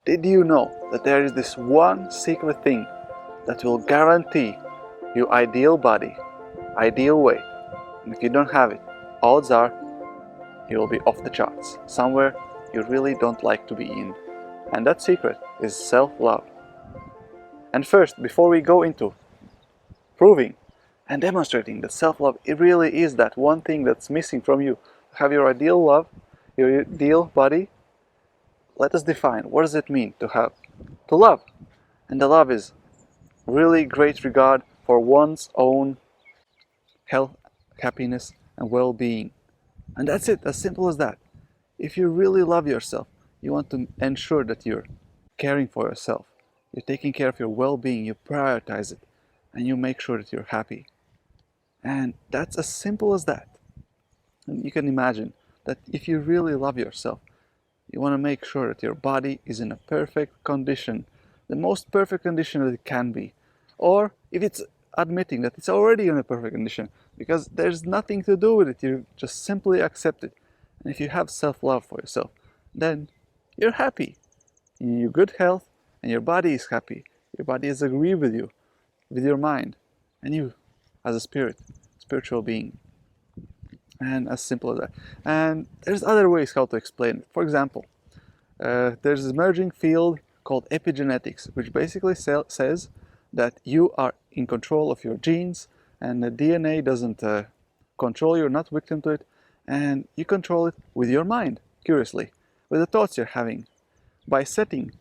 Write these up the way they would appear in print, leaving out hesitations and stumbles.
Did you know that there is this one secret thing that will guarantee your ideal body, ideal weight? And if you don't have it, odds are you will be off the charts, somewhere you really don't like to be in. And that secret is self-love. And first, before we go into proving and demonstrating that self-love, it really is that one thing that's missing from you, have your ideal love, your ideal body, let us define what does it mean to love. And the love is really great regard for one's own health, happiness, and well-being. And that's it, as simple as that. If you really love yourself, you want to ensure that you're caring for yourself. You're taking care of your well-being, you prioritize it, and you make sure that you're happy. And that's as simple as that. And you can imagine that if you really love yourself, you want to make sure that your body is in a perfect condition, the most perfect condition that it can be. Or if it's admitting that it's already in a perfect condition, because there's nothing to do with it, you just simply accept it. And if you have self-love for yourself, then you're happy. You're in good health, and your body is happy. Your body is agree with you, with your mind, and you as a spiritual being. And as simple as that. And there's other ways how to explain it. For example, there's this emerging field called epigenetics, which basically says that you are in control of your genes, and the DNA doesn't control you, you're not victim to it, and you control it with your mind, curiously, with the thoughts you're having, by setting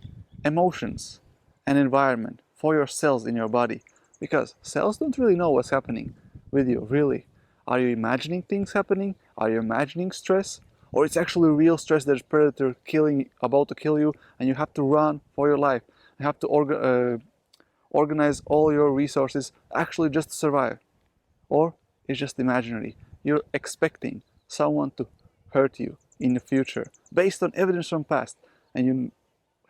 emotions and environment for your cells in your body, because cells don't really know what's happening with you, really. Are you imagining things happening? Are you imagining stress? Or it's actually real stress, there's predator about to kill you, and you have to run for your life. You have to organize all your resources actually just to survive. Or it's just imaginary. You're expecting someone to hurt you in the future based on evidence from past, and you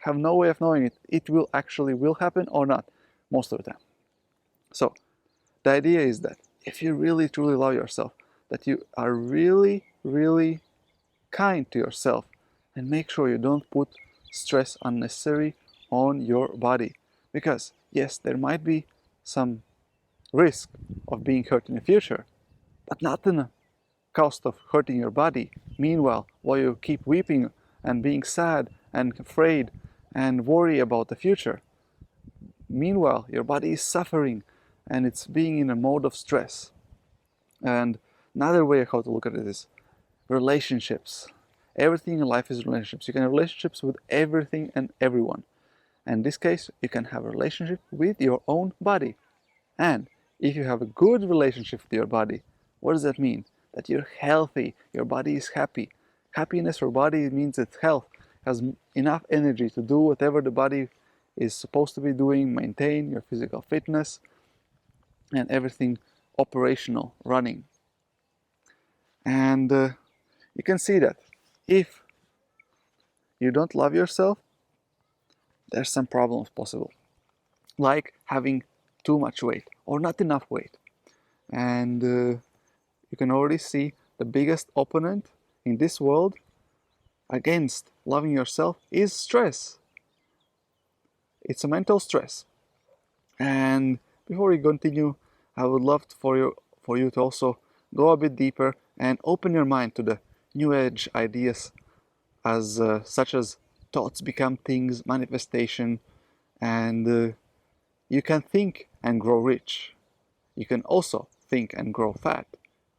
have no way of knowing it will happen or not most of the time. So the idea is that if you really truly love yourself, that you are really kind to yourself, and make sure you don't put stress unnecessary on your body, because yes, there might be some risk of being hurt in the future, but not in the cost of hurting your body. Meanwhile, while you keep weeping and being sad and afraid and worry about the future, meanwhile your body is suffering and it's being in a mode of stress. And another way how to look at it is relationships. Everything in life is relationships. You can have relationships with everything and everyone. And in this case, you can have a relationship with your own body. And if you have a good relationship with your body, what does that mean? That you're healthy, your body is happy. Happiness for body means that health has enough energy to do whatever the body is supposed to be doing, maintain your physical fitness, and everything operational, running. And you can see that if you don't love yourself, there's some problems possible, like having too much weight or not enough weight. And you can already see the biggest opponent in this world against loving yourself is stress. It's a mental stress. And before we continue, I would love for you to also go a bit deeper and open your mind to the new age ideas, as such as thoughts become things, manifestation, and you can think and grow rich. You can also think and grow fat,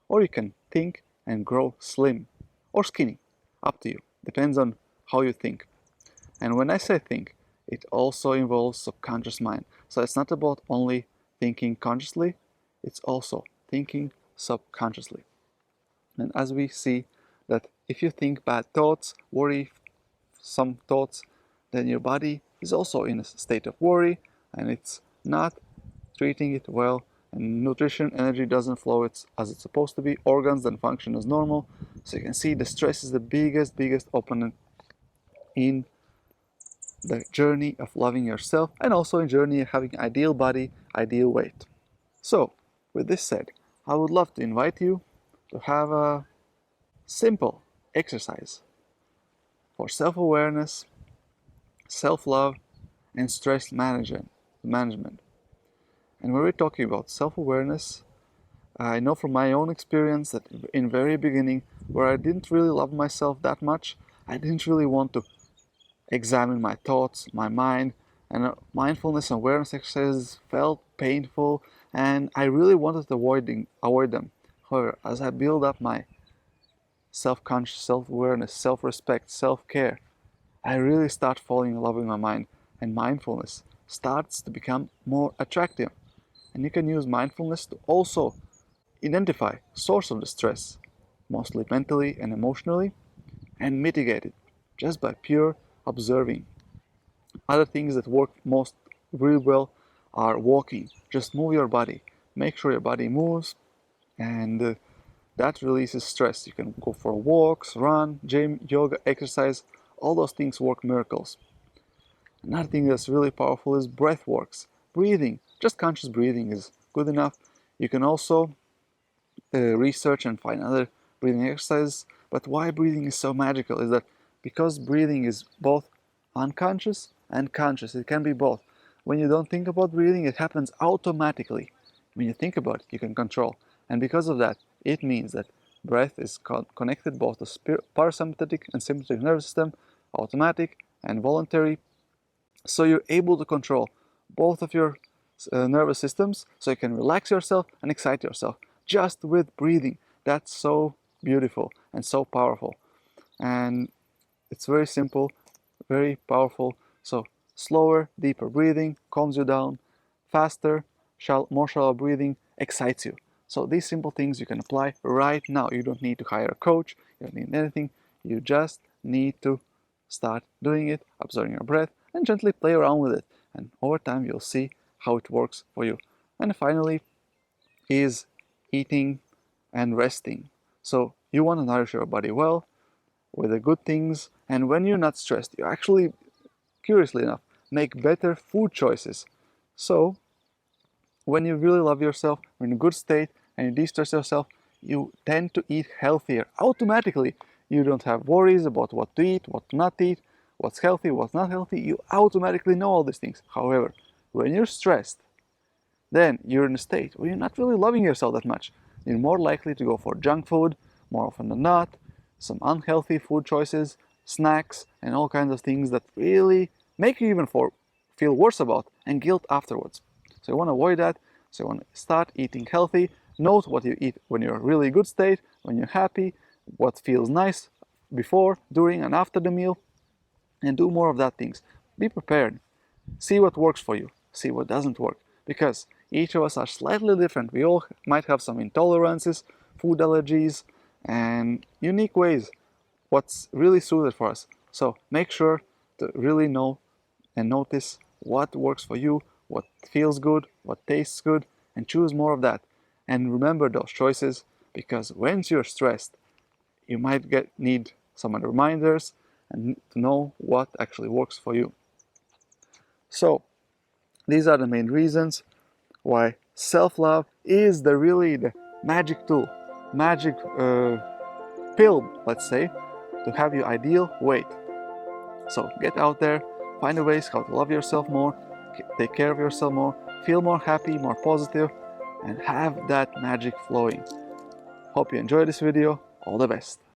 or you can think and grow slim or skinny, up to you. Depends on how you think. And when I say think, it also involves subconscious mind. So it's not about only thinking consciously, it's also thinking subconsciously. And as we see that if you think bad thoughts, worry some thoughts, then your body is also in a state of worry, and it's not treating it well, and nutrition, energy doesn't flow as it's supposed to be, organs don't function as normal. So you can see the stress is the biggest opponent in the journey of loving yourself, and also in journey of having ideal body, ideal weight. So with this said, I would love to invite you to have a simple exercise for self-awareness, self-love, and stress management. And when we're talking about self-awareness, I know from my own experience that in very beginning, where I didn't really love myself that much, I didn't really want to examine my thoughts, my mind, and mindfulness and awareness exercises felt painful, and I really wanted to avoid them. However, as I build up my self-conscious, self-awareness, self-respect, self-care, I really start falling in love with my mind, and mindfulness starts to become more attractive. And you can use mindfulness to also identify source of the stress, mostly mentally and emotionally, and mitigate it just by pure observing. Other things that work most really well are walking. Just move your body. Make sure your body moves, and that releases stress. You can go for walks, run, gym, yoga, exercise. All those things work miracles. Another thing that's really powerful is breath works. Breathing. Just conscious breathing is good enough. You can also research and find other breathing exercises. But why breathing is so magical is that because breathing is both unconscious and conscious, it can be both. When you don't think about breathing, it happens automatically. When you think about it, you can control. And because of that, it means that breath is connected both to parasympathetic and sympathetic nervous system, automatic and voluntary. So you're able to control both of your nervous systems, so you can relax yourself and excite yourself just with breathing. That's so beautiful and so powerful. And it's very simple, very powerful. So slower, deeper breathing calms you down. Faster, more shallow breathing excites you. So these simple things you can apply right now. You don't need to hire a coach. You don't need anything. You just need to start doing it, observing your breath, and gently play around with it. And over time, you'll see how it works for you. And finally is eating and resting. So you want to nourish your body well with the good things. And when you're not stressed, you actually, curiously enough, make better food choices. So when you really love yourself, when you're in a good state, and you de-stress yourself, you tend to eat healthier automatically. You don't have worries about what to eat, what to not eat, what's healthy, what's not healthy. You automatically know all these things. However, when you're stressed, then you're in a state where you're not really loving yourself that much. You're more likely to go for junk food, more often than not, some unhealthy food choices, snacks, and all kinds of things that really make you even feel worse about and guilt afterwards. So you want to avoid that. So you want to start eating healthy. Note what you eat when you're in a really good state, when you're happy, what feels nice before, during, and after the meal, and do more of that things. Be prepared. See what works for you. See what doesn't work. Because each of us are slightly different. We all might have some intolerances, food allergies, and unique ways what's really suited for us. So make sure to really know and notice what works for you, what feels good, what tastes good, and choose more of that. And remember those choices, because once you're stressed, you might need some reminders and to know what actually works for you. So these are the main reasons why self-love is really the magic tool, magic pill, let's say, to have your ideal weight. So get out there, find ways how to love yourself more, take care of yourself more, feel more happy, more positive, and have that magic flowing. Hope you enjoyed this video. All the best.